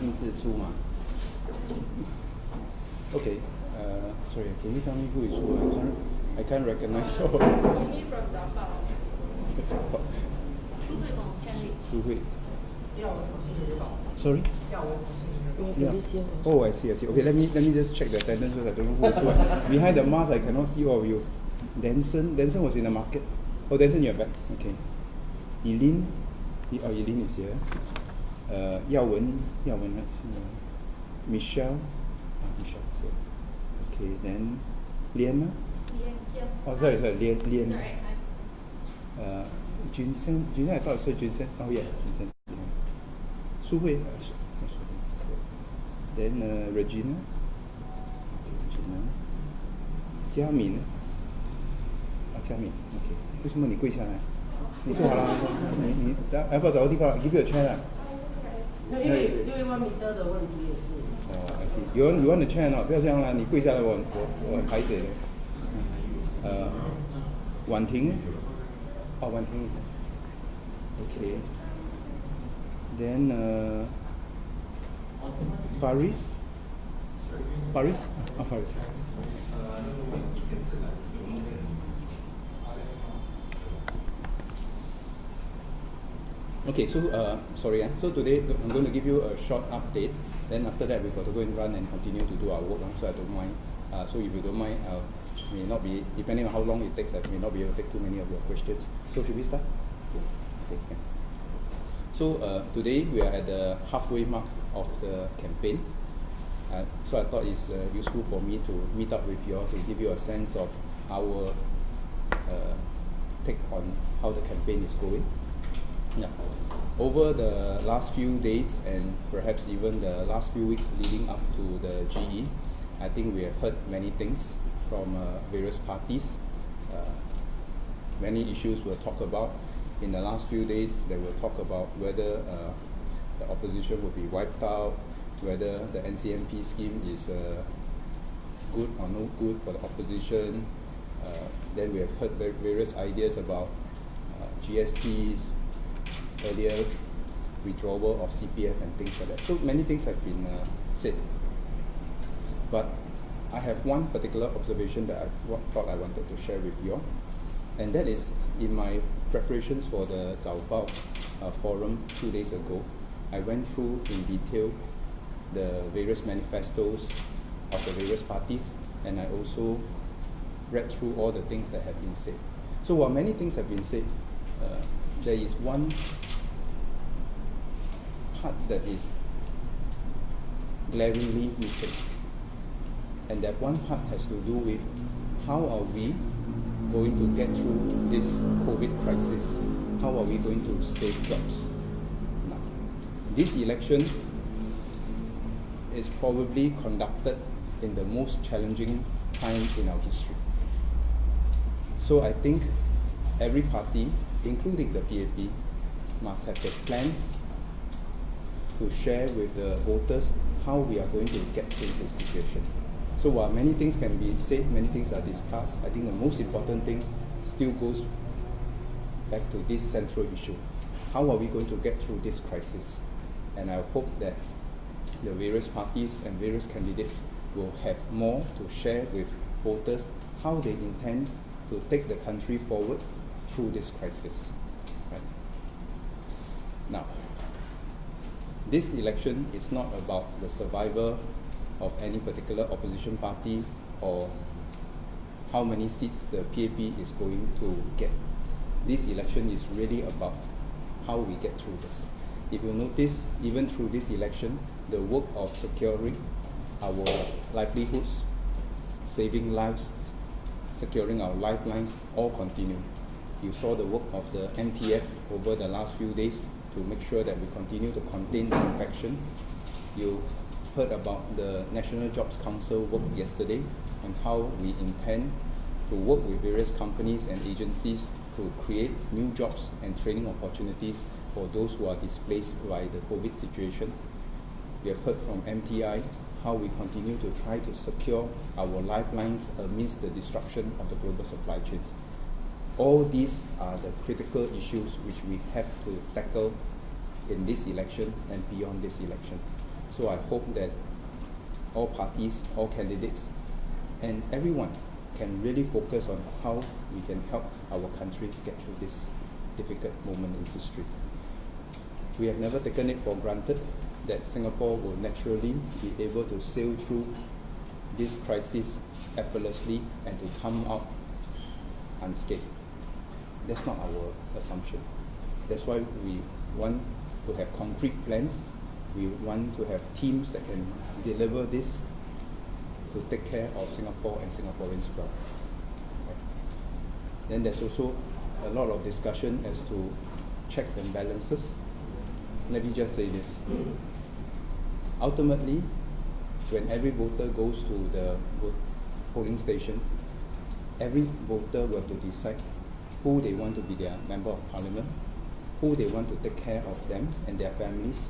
印制出嘛。Okay, sorry, can you tell me who is who? I can't recognize all. Maybe from Zappa. Su Hui. Sorry? Yeah. Oh, I see. Okay, let me just check the attendance because I don't know who is who. Behind the mask, I cannot see all of you. Denson was in the market. Oh, Denson, you're back. Okay. Eileen is here. Yao Wen, right? Michelle is here. Okay, then Lian. Oh, sorry, Lian. Sorry. Junsen, I thought it said Junsen. Oh, yes, Junsen. Su Hui. Then Regina. Okay, Regina. Jia Min. Jia Min. Okay. 为什么你跪下来？你坐好了，你要不要找个地方 ？Give you a chair 啦。因为1米的问题也是。哦 I see. You want a chair not？ 不要这样啦，你跪下来我很排泄的。婉婷。哦，婉婷。Okay. Then Faris. Faris. Okay, so sorry. So today I'm going to give you a short update. Then after that we've got to go and run and continue to do our work. So I don't mind. So if you don't mind, may not be, depending on how long it takes, I may not be able to take too many of your questions. So should we start? Okay. So today we are at the halfway mark of the campaign. So I thought it's useful for me to meet up with you all to give you a sense of our take on how the campaign is going. Yeah. Over the last few days and perhaps even the last few weeks leading up to the GE, I think we have heard many things from various parties. Many issues were talked about. In the last few days, they will talk about whether the opposition will be wiped out, whether the NCMP scheme is good or no good for the opposition. Then we have heard various ideas about GSTs, earlier withdrawal of CPF and things like that. So many things have been said. But I have one particular observation that I thought I wanted to share with you all. And that is in my preparations for the Zhao Bao forum 2 days ago, I went through in detail the various manifestos of the various parties, and I also read through all the things that have been said. So while many things have been said, there is one part that is glaringly missing. And that one part has to do with how are we going to get through this COVID crisis? How are we going to save jobs? Now, this election is probably conducted in the most challenging time in our history. So I think every party, including the PAP, must have the plans to share with the voters how we are going to get through this situation. So while many things can be said, many things are discussed, I think the most important thing still goes back to this central issue. How are we going to get through this crisis? And I hope that the various parties and various candidates will have more to share with voters how they intend to take the country forward through this crisis. Right. Now, this election is not about the survival of any particular opposition party or how many seats the PAP is going to get. This election is really about how we get through this. If you notice, even through this election, the work of securing our livelihoods, saving lives, securing our lifelines, all continue. You saw the work of the MTF over the last few days to make sure that we continue to contain the infection. You heard about the National Jobs Council work yesterday and how we intend to work with various companies and agencies to create new jobs and training opportunities for those who are displaced by the COVID situation. We have heard from MTI how we continue to try to secure our lifelines amidst the disruption of the global supply chains. All these are the critical issues which we have to tackle in this election and beyond this election. So I hope that all parties, all candidates, and everyone can really focus on how we can help our country get through this difficult moment in history. We have never taken it for granted that Singapore will naturally be able to sail through this crisis effortlessly and to come out unscathed. That's not our assumption. That's why we want to have concrete plans. We want to have teams that can deliver this to take care of Singapore and Singaporeans well. Right. Then there's also a lot of discussion as to checks and balances. Let me just say this. Ultimately, when every voter goes to the polling station, every voter will have to decide who they want to be their member of parliament, who they want to take care of them and their families,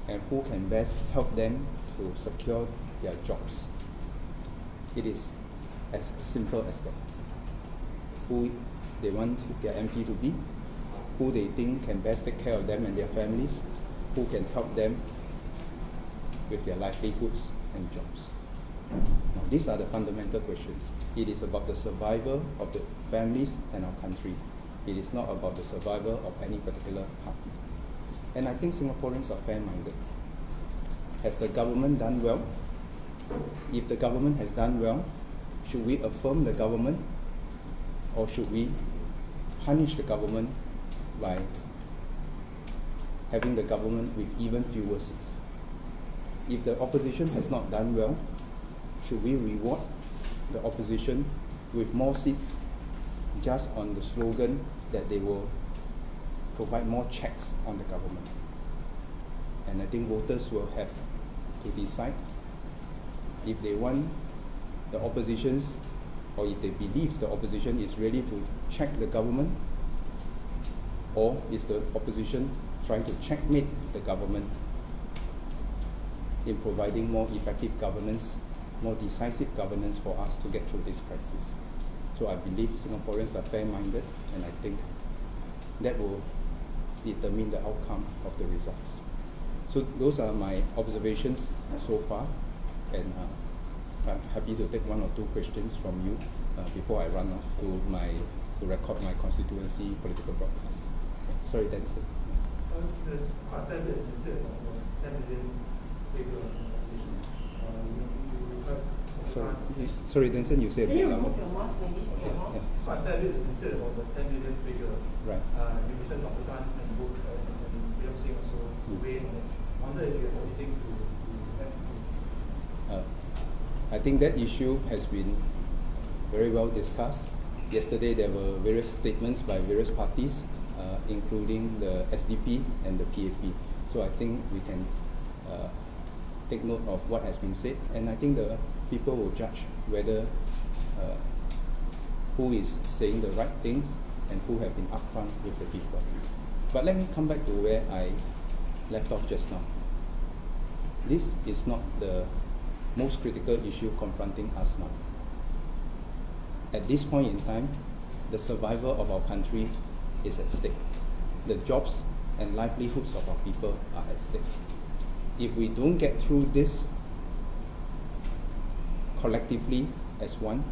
and who can best help them to secure their jobs. It is as simple as that. Who they want their MP to be, who they think can best take care of them and their families, who can help them with their livelihoods and jobs. Now, these are the fundamental questions. It is about the survival of the families and our country. It is not about the survival of any particular party. And I think Singaporeans are fair-minded. Has the government done well? If the government has done well, should we affirm the government, or should we punish the government by having the government with even fewer seats? If the opposition has not done well, should we reward the opposition with more seats just on the slogan that they will provide more checks on the government? And I think voters will have to decide if they want the oppositions, or if they believe the opposition is ready to check the government, or is the opposition trying to checkmate the government in providing more effective governance, more decisive governance for us to get through this crisis. So I believe Singaporeans are fair-minded, and I think that will determine the outcome of the results. So those are my observations so far, and I'm happy to take one or two questions from you before I run off to record my constituency political broadcast. Sorry, Denson. There's quite a bit you said about the 10 million figure. Sorry, Denson, you said a Can you bit louder. remove your mask maybe? Yeah. Quite a fair bit has been said about the 10 million figure. Right. You mentioned Dr. Tan and Book and William Singh also to weigh on it. I wonder if you have anything to add to this. I think that issue has been very well discussed. Yesterday there were various statements by various parties, including the SDP and the PAP. So I think we can take note of what has been said, and I think the people will judge whether who is saying the right things and who have been upfront with the people. But let me come back to where I left off just now. This is not the most critical issue confronting us now. At this point in time, the survival of our country is at stake. The jobs and livelihoods of our people are at stake. If we don't get through this collectively as one,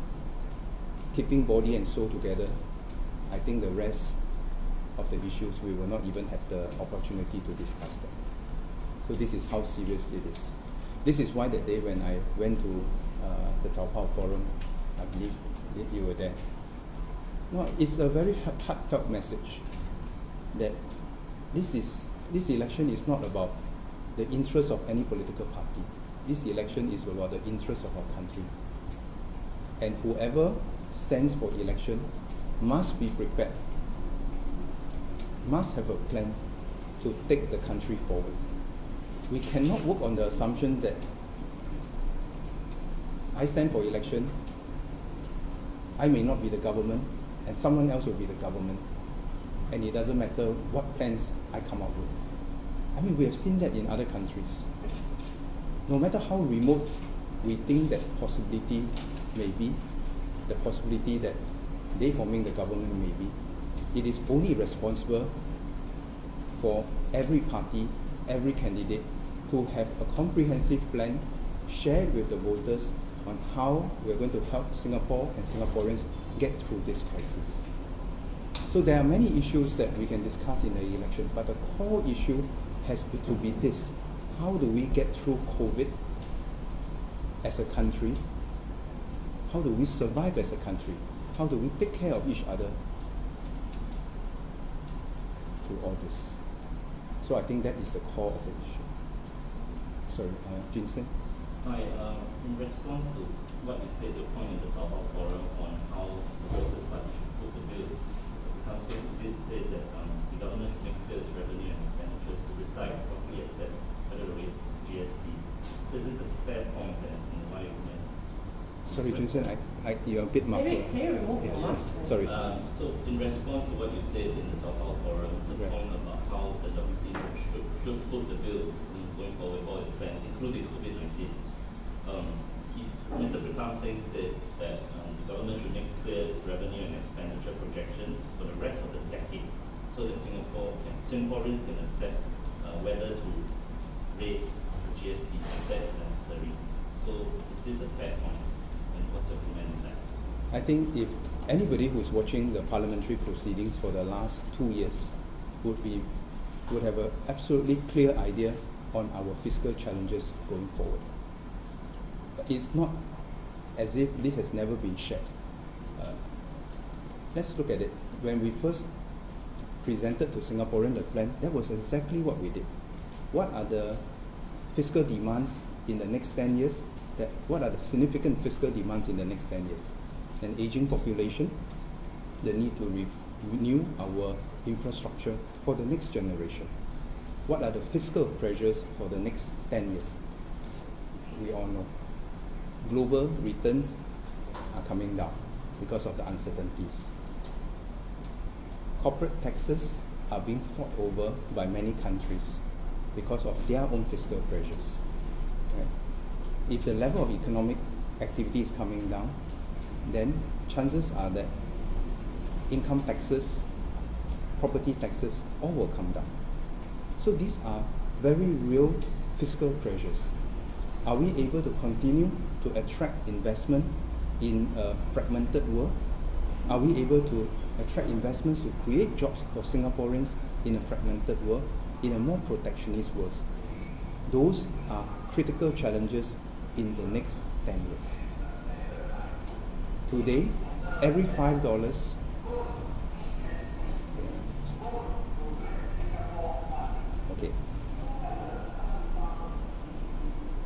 keeping body and soul together, I think the rest of the issues we will not even have the opportunity to discuss them. So this is how serious it is. This is why that day when I went to the Cao Pao Forum, I believe you were there. No, it's a very heartfelt message that this election is not about the interests of any political party. This election is about the interests of our country. And whoever stands for election must be prepared, must have a plan to take the country forward. We cannot work on the assumption that I stand for election, I may not be the government, and someone else will be the government, and it doesn't matter what plans I come up with. I mean, we have seen that in other countries. No matter how remote we think that possibility may be, the possibility that they forming the government may be, it is only responsible for every party, every candidate to have a comprehensive plan shared with the voters on how we're going to help Singapore and Singaporeans get through this crisis. So there are many issues that we can discuss in the election, but the core issue has to be this: how do we get through COVID as a country? How do we survive as a country? How do we take care of each other through all this? So I think that is the core of the issue. Sorry, Vincent? Hi, in response to what you said, your point in the Taobao forum on how the Workers' Party should put the bill, Mr. Council did say that the government should make clear its revenue and expenditures to decide properly assess whether to raise GST. So is this a fair point in my opinion? Sorry, Vincent, you're a bit muffled. Can you remove your mask? Sorry. So in response to what you said in the Taobao forum, the point about how the WP should foot the bill going forward with all its plans, including COVID-19. Mr. Bukit Sing said that the government should make clear its revenue and expenditure projections for the rest of the decade, so that Singaporeans can assess whether to raise the GST if that is necessary. So is this a fair point? And what's your comment on that? I think if anybody who's watching the parliamentary proceedings for the last 2 years would have an absolutely clear idea on our fiscal challenges going forward. It's not as if this has never been shared. Let's look at it. When we first presented to Singaporeans the plan, that was exactly what we did. What are the fiscal demands in the next 10 years? What are the significant fiscal demands in the next 10 years? An aging population, the need to renew our infrastructure for the next generation. What are the fiscal pressures for the next 10 years? We all know. Global returns are coming down because of the uncertainties. Corporate taxes are being fought over by many countries because of their own fiscal pressures. Right? If the level of economic activity is coming down, then chances are that income taxes, property taxes, all will come down. So these are very real fiscal pressures. Are we able to continue to attract investment in a fragmented world? Are we able to attract investments to create jobs for Singaporeans in a fragmented world, in a more protectionist world? Those are critical challenges in the next 10 years. Today, every $5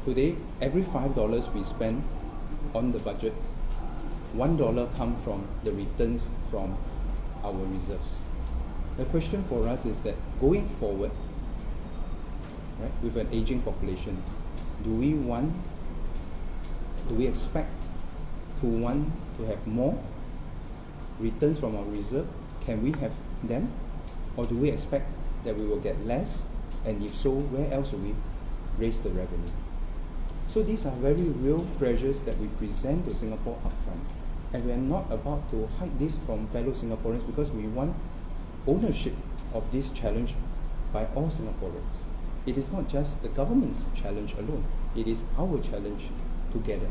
Today, every $5 we spend on the budget, $1 comes from the returns from our reserves. The question for us is that going forward, right, with an aging population, do we expect to want to have more returns from our reserve? Can we have them? Or do we expect that we will get less? And if so, where else will we raise the revenue? So these are very real pressures that we present to Singapore upfront. And we are not about to hide this from fellow Singaporeans because we want ownership of this challenge by all Singaporeans. It is not just the government's challenge alone. It is our challenge together.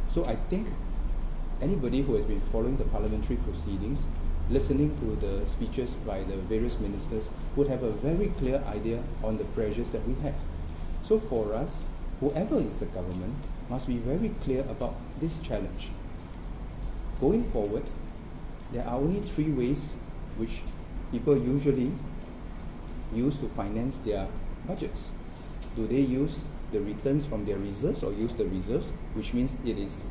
So I think anybody who has been following the parliamentary proceedings, listening to the speeches by the various ministers, would have a very clear idea on the pressures that we have. So for us, whoever is the government must be very clear about this challenge. Going forward, there are only 3 ways which people usually use to finance their budgets. Do they use the returns from their reserves or use the reserves, which means it is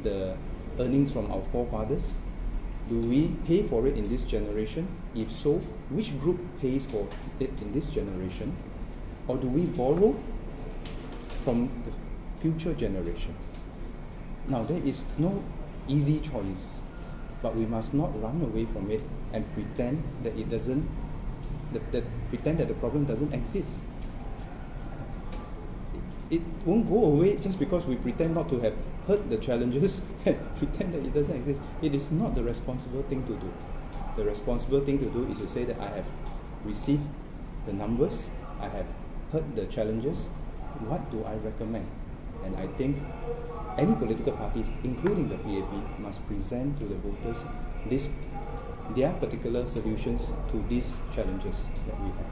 the earnings from our forefathers? Do we pay for it in this generation? If so, which group pays for it in this generation? Or do we borrow from the future generations? Now, there is no easy choice, but we must not run away from it and pretend that it doesn't, pretend that the problem doesn't exist. It won't go away just because we pretend not to have heard the challenges and pretend that it doesn't exist. It is not the responsible thing to do. The responsible thing to do is to say that I have received the numbers, I have heard the challenges, what do I recommend? And I think any political parties, including the PAP, must present to the voters their particular solutions to these challenges that we have.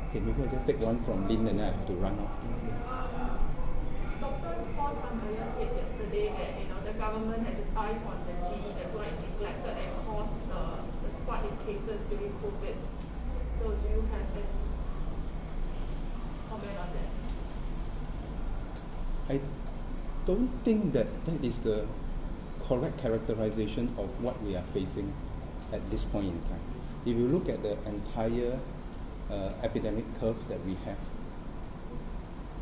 Okay, maybe I just take one from Lynn and then I have to run off. Dr. Paul Tambaya said yesterday that the government has its eyes on the GE, that's why it neglected and caused the spike in cases during COVID. So do you have any comment on that? I don't think that is the correct characterization of what we are facing at this point in time. If you look at the entire epidemic curve that we have,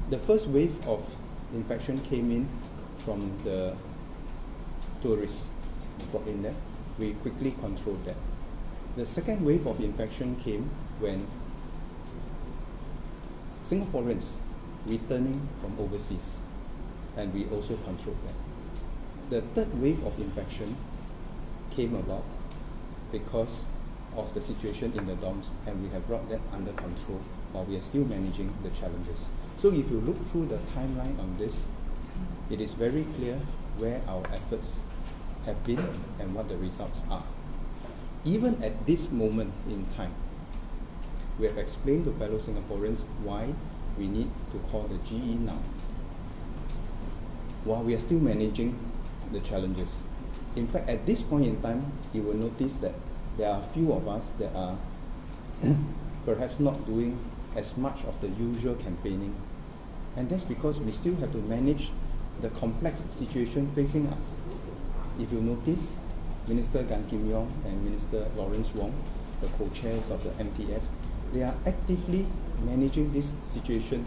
the first wave of infection came in from the tourists brought in there. We quickly controlled that. The second wave of infection came when Singaporeans returning from overseas, and we also controlled that. The third wave of infection came about because of the situation in the dorms, and we have brought that under control while we are still managing the challenges. So if you look through the timeline on this, it is very clear where our efforts have been and what the results are. Even at this moment in time, we have explained to fellow Singaporeans why we need to call the GE now, while we are still managing the challenges. In fact, at this point in time, you will notice that there are a few of us that are perhaps not doing as much of the usual campaigning. And that's because we still have to manage the complex situation facing us. If you notice, Minister Gan Kim Yong and Minister Lawrence Wong, the co-chairs of the MTF, they are actively managing this situation.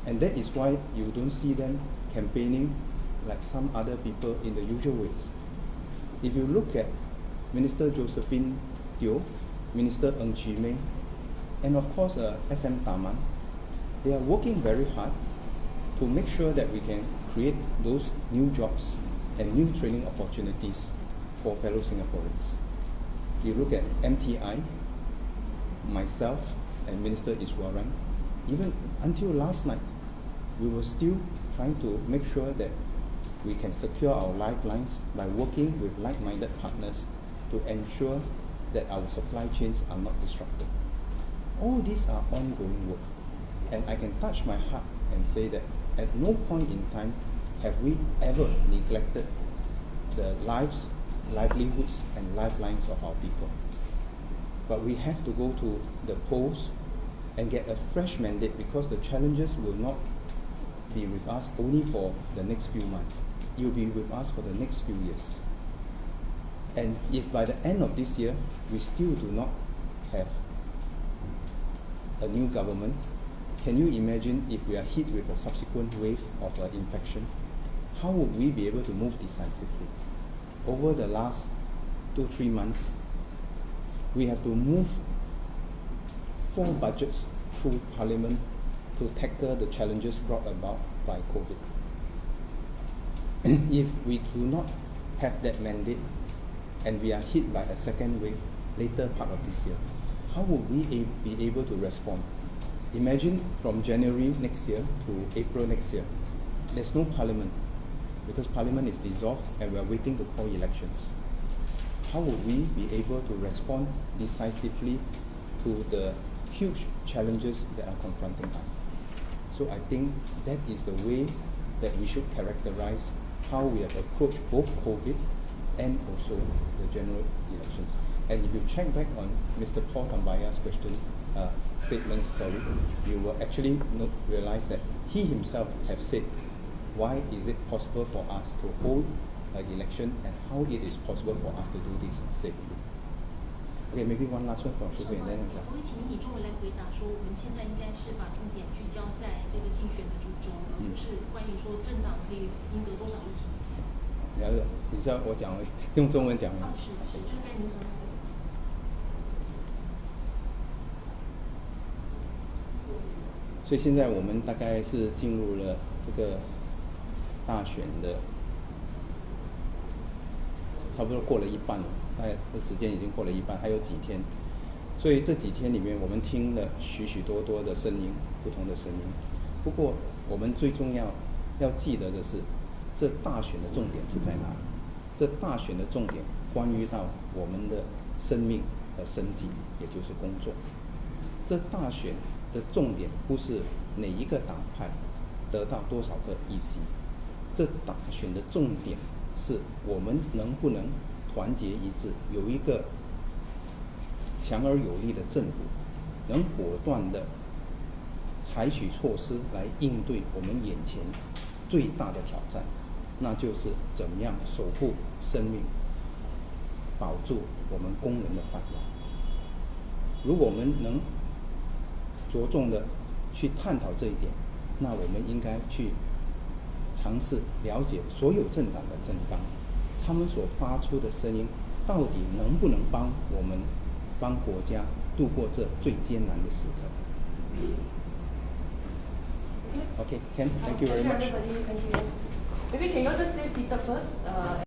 And that is why you don't see them campaigning like some other people in the usual ways. If you look at Minister Josephine Teo, Minister Ng Chee Meng, and of course SM Taman, they are working very hard to make sure that we can create those new jobs and new training opportunities for fellow Singaporeans. You look at MTI, myself and Minister Iswaran, even until last night, we were still trying to make sure that we can secure our lifelines by working with like-minded partners to ensure that our supply chains are not disrupted. All these are ongoing work, and I can touch my heart and say that at no point in time have we ever neglected the lives, livelihoods, and lifelines of our people. But we have to go to the polls and get a fresh mandate, because the challenges will not be with us only for the next few months. It will be with us for the next few years. And if by the end of this year, we still do not have a new government, can you imagine if we are hit with a subsequent wave of infection? How would we be able to move decisively? Over the last 2-3 months, we have to move 4 budgets through Parliament to tackle the challenges brought about by COVID. If we do not have that mandate and we are hit by a second wave later part of this year, how would we be able to respond? Imagine from January next year to April next year, there's no Parliament because Parliament is dissolved and we are waiting to call elections. How would we be able to respond decisively to the huge challenges that are confronting us? So I think that is the way that we should characterize how we have approached both COVID and also the general elections. And if you check back on Mr. Paul Tambaya's statements, you will actually realize that he himself have said why is it possible for us to hold an election and how it is possible for us to do this safely. Okay, maybe one last one from Shu Hui, and then 我会请你以中文来回答说，我们现在应该是把重点聚焦在这个竞选的主轴，而不是关于说政党可以赢得多少议席。你知道我讲用中文讲吗？是，这该您和。所以现在我们大概是进入了这个大选的，差不多过了一半了，大概这时间已经过了一半，还有几天。所以这几天里面，我们听了许许多多的声音，不同的声音。不过我们最重要记得的是，这大选的重点是在哪里？这大选的重点关于到我们的生命和生计，也就是工作。这大选的重点不是哪一个党派得到多少个议席，这大选的重点是我们能不能团结一致，有一个强而有力的政府，能果断的采取措施来应对我们眼前最大的挑战，那就是怎么样守护生命，保住我们工人的饭碗。如果我们能着重的去探讨这一点，那我们应该去尝试了解所有政党的政纲，他们所发出的声音到底能不能帮我们帮国家度过这最艰难的时刻。Okay, Ken, thank you very much. Thank you. Maybe can you all just stay seated first?